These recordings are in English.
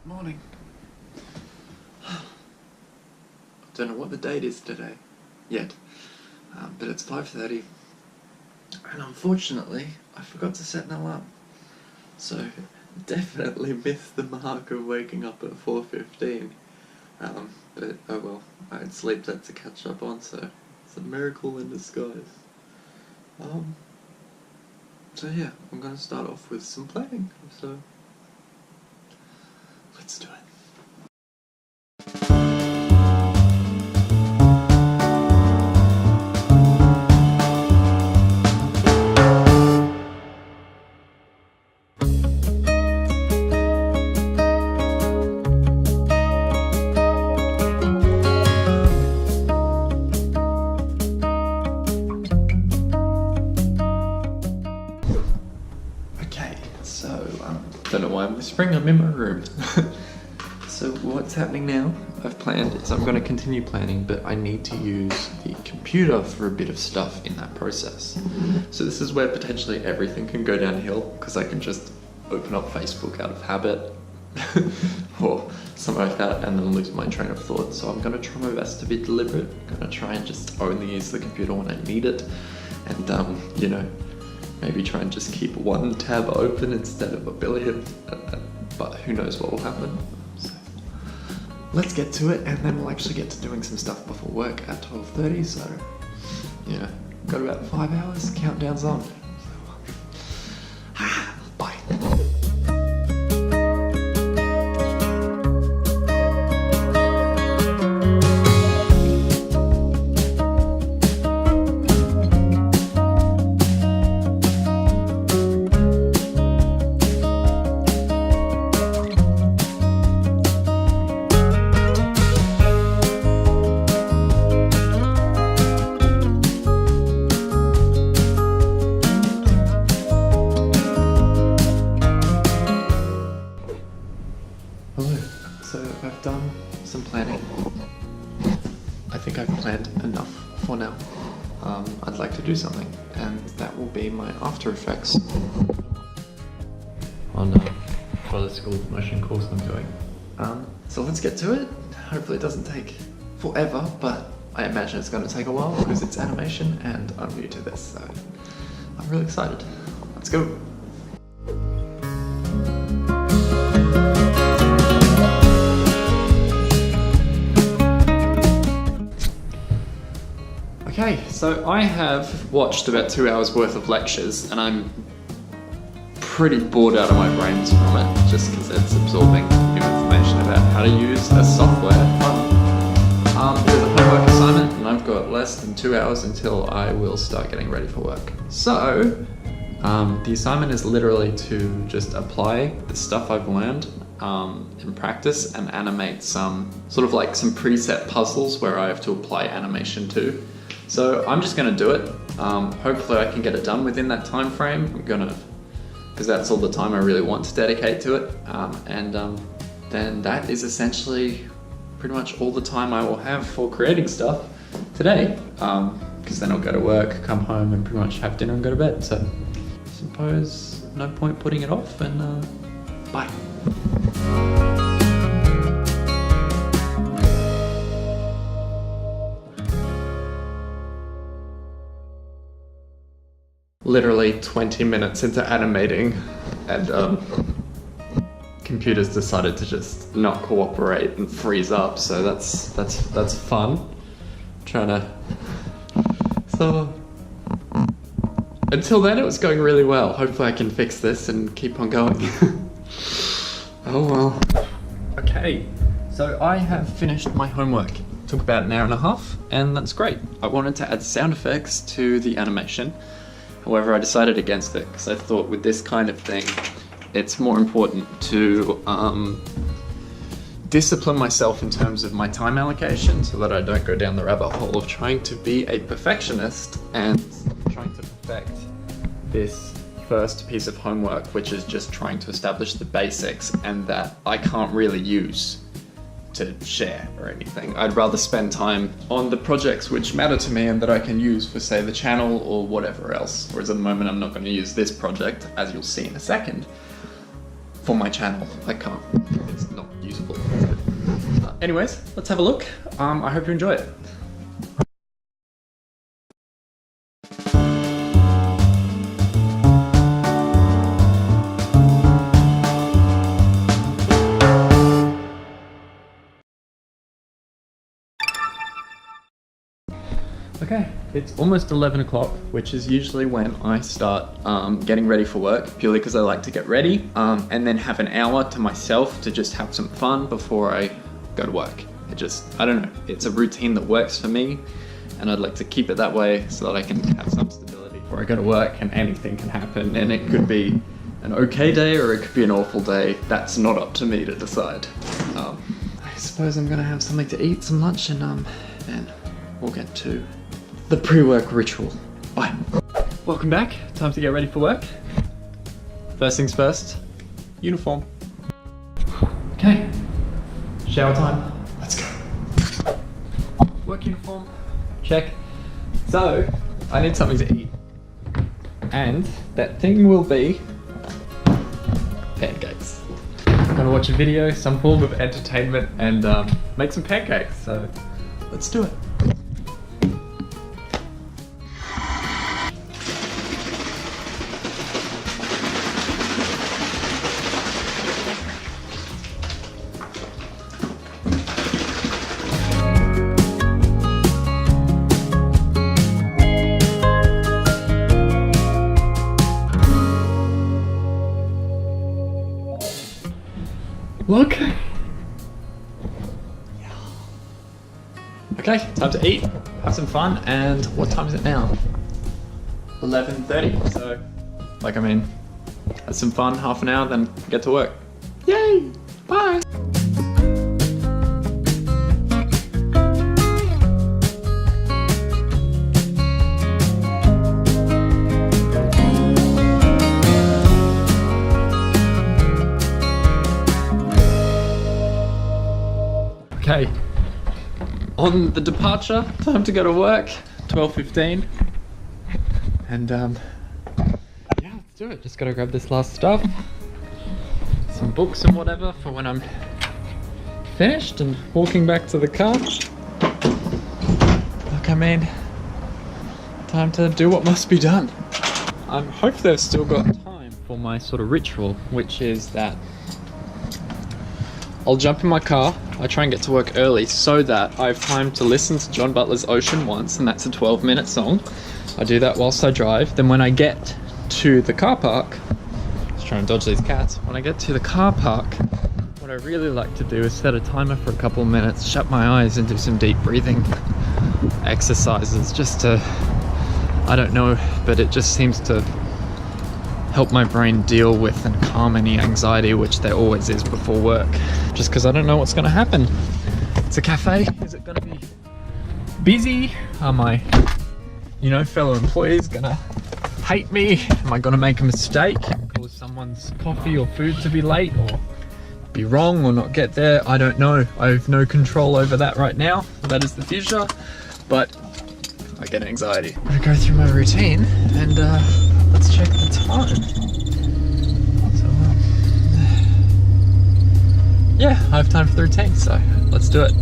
Morning. Don't know what the date is today yet, but it's 5:30, and unfortunately I forgot to set an alarm, so definitely missed the mark of waking up at 4:15. But oh well, I had sleep that to catch up on, so it's a miracle in disguise. So yeah, I'm gonna start off with some planning, so let's do it. Don't know why I'm whispering, I'm in my room. So what's happening now, I've planned, is I'm going to continue planning, but I need to use the computer for a bit of stuff in that process. So this is where potentially everything can go downhill, because I can just open up Facebook out of habit, or something like that, and then lose my train of thought. So I'm going to try my best to be deliberate. I'm going to try and just only use the computer when I need it, and you know, maybe try and just keep one tab open instead of a billion, but who knows what will happen. So let's get to it, and then we'll actually get to doing some stuff before work at 12:30, so yeah, got about 5 hours, countdown's on. Bye. So I've done some planning. I think I've planned enough for now. I'd like to do something, and that will be my After Effects on for the school motion course I'm doing. So let's get to it. Hopefully it doesn't take forever, but I imagine it's going to take a while because it's animation and I'm new to this, so I'm really excited. Let's go. Okay, so I have watched about 2 hours worth of lectures, and I'm pretty bored out of my brains from it, just because it's absorbing new information about how to use a software. There's a homework assignment, and I've got less than 2 hours until I will start getting ready for work. So, the assignment is literally to just apply the stuff I've learned in practice and animate some some preset puzzles where I have to apply animation to. So I'm just going to do it. Hopefully I can get it done within that time frame. I'm gonna, because that's all the time I really want to dedicate to it. Then that is essentially pretty much all the time I will have for creating stuff today. Because then I'll go to work, come home, and pretty much have dinner and go to bed. So I suppose no point putting it off, and bye. Literally 20 minutes into animating, and computers decided to just not cooperate and freeze up, so that's fun. So until then it was going really well. Hopefully I can fix this and keep on going. Oh well. Okay, so I have finished my homework. Took about an hour and a half, and that's great. I wanted to add sound effects to the animation. However, I decided against it because I thought with this kind of thing, it's more important to discipline myself in terms of my time allocation so that I don't go down the rabbit hole of trying to be a perfectionist and trying to perfect this first piece of homework, which is just trying to establish the basics and that I can't really use to share or anything. I'd rather spend time on the projects which matter to me and that I can use for, say, the channel or whatever else. Whereas at the moment I'm not going to use this project, as you'll see in a second, for my channel. I can't. It's not usable. Anyways, let's have a look. I hope you enjoy it. Okay, it's almost 11 o'clock, which is usually when I start getting ready for work, purely because I like to get ready and then have an hour to myself to just have some fun before I go to work. I don't know, it's a routine that works for me, and I'd like to keep it that way so that I can have some stability before I go to work, and anything can happen, and it could be an okay day or it could be an awful day. That's not up to me to decide. I suppose I'm gonna have something to eat, some lunch, and then we'll get to the pre-work ritual. Bye. Welcome back. Time to get ready for work. First things first, uniform. Okay, shower time. Let's go. Work uniform, check. So, I need something to eat. And that thing will be pancakes. I'm gonna watch a video, some form of entertainment, and make some pancakes. So, let's do it. Look. Okay, time to eat, have some fun, and what time is it now? 11:30, so, have some fun, half an hour, then get to work. Yay, bye. Okay, on the departure, time to go to work, 12:15, and yeah, let's do it. Just gotta grab this last stuff, some books and whatever for when I'm finished and walking back to the car. Look, time to do what must be done. I hope they've still got time for my sort of ritual, which is that I'll jump in my car, I try and get to work early so that I have time to listen to John Butler's Ocean Once, and that's a 12-minute song. I do that whilst I drive. Then when I get to the car park, let's try and dodge these cats. When I get to the car park, what I really like to do is set a timer for a couple of minutes, shut my eyes and do some deep breathing exercises just to, I don't know, but it just seems to help my brain deal with and calm any anxiety, which there always is before work. Just because I don't know what's going to happen. It's a cafe. Is it going to be busy? Are my, fellow employees going to hate me? Am I going to make a mistake and cause someone's coffee or food to be late, or be wrong or not get there? I don't know. I have no control over that right now. That is the future. But I get anxiety. I'm going to go through my routine and let's check the time. So, yeah, I have time for the routine, so let's do it.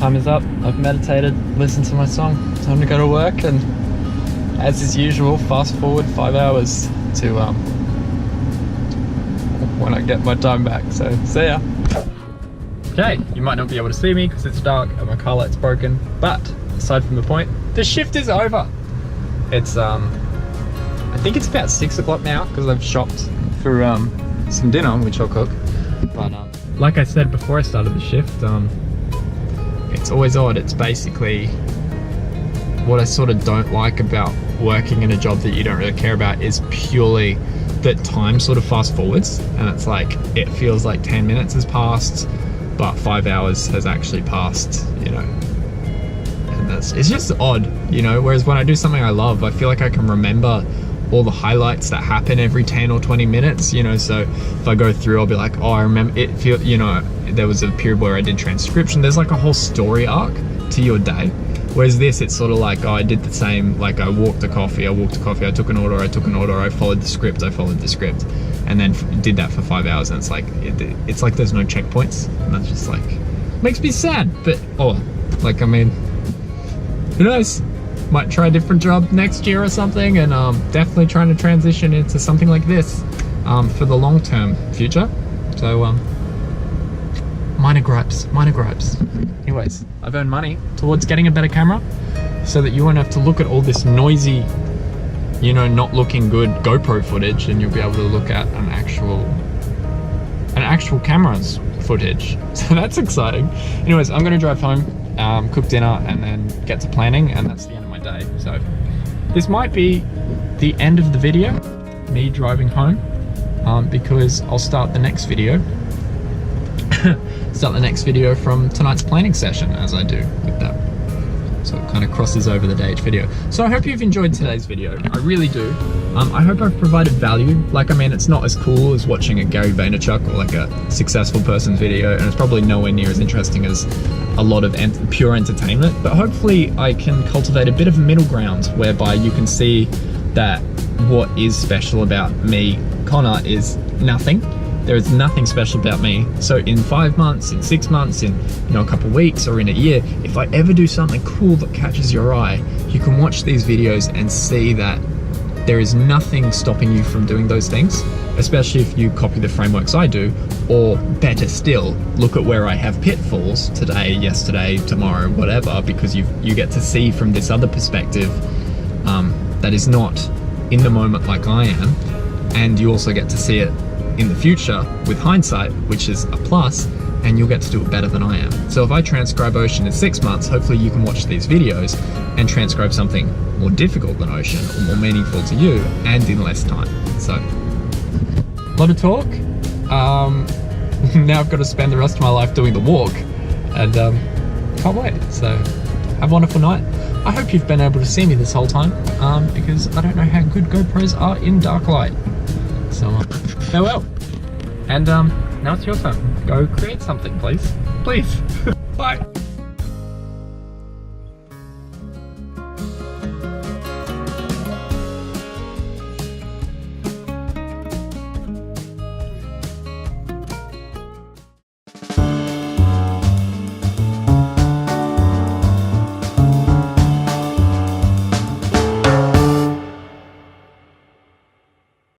time is up. I've meditated, listened to my song. Time to go to work, and as is usual, fast forward 5 hours to when I get my time back. So see ya. Okay, you might not be able to see me because it's dark and my car light's broken, but aside from the point, the shift is over. It's I think it's about 6 o'clock now because I've shopped for some dinner, which I'll cook. But like I said before I started the shift, it's always odd. It's basically what I sort of don't like about working in a job that you don't really care about is purely that time sort of fast forwards, and it's like it feels like 10 minutes has passed, but 5 hours has actually passed, you know. And it's just odd, you know. Whereas when I do something I love, I feel like I can remember all the highlights that happen every 10 or 20 minutes, you know. So if I go through, I'll be like, oh, I remember it. You know, there was a period where I did transcription. There's like a whole story arc to your day. Whereas this, it's sort of like, oh, I did the same. Like I walked a coffee, I took an order, I followed the script, and then did that for 5 hours. And it's like, it's like there's no checkpoints, and that's just like makes me sad. But oh, like I mean, who knows? Might try a different job next year or something, and definitely trying to transition into something like this for the long-term future. So minor gripes. Anyways, I've earned money towards getting a better camera so that you won't have to look at all this noisy, you know, not looking good GoPro footage, and you'll be able to look at an actual camera's footage. So that's exciting. Anyways, I'm gonna drive home, cook dinner, and then get to planning, and that's the end of my day. So this might be the end of the video, me driving home, because I'll start the next video from tonight's planning session, as I do with that. So it kind of crosses over the day each video. So I hope you've enjoyed today's video. I really do. I hope I've provided value. Like, I mean, it's not as cool as watching a Gary Vaynerchuk or like a successful person's video, and it's probably nowhere near as interesting as a lot of pure entertainment, but hopefully I can cultivate a bit of a middle ground whereby you can see that what is special about me, Connor, is nothing. There is nothing special about me. So in 5 months, in 6 months, in, you know, a couple of weeks, or in a year, if I ever do something cool that catches your eye, you can watch these videos and see that there is nothing stopping you from doing those things, especially if you copy the frameworks I do, or better still, look at where I have pitfalls today, yesterday, tomorrow, whatever, because you get to see from this other perspective that is not in the moment like I am, and you also get to see it in the future with hindsight, which is a plus, and you'll get to do it better than I am. So if I transcribe Ocean in 6 months, hopefully you can watch these videos and transcribe something more difficult than Ocean, or more meaningful to you, and in less time. So, a lot of talk. Now I've got to spend the rest of my life doing the walk, and can't wait. So, have a wonderful night. I hope you've been able to see me this whole time, because I don't know how good GoPros are in dark light. So, farewell. And now it's your turn. Go create something, please. Please. Bye.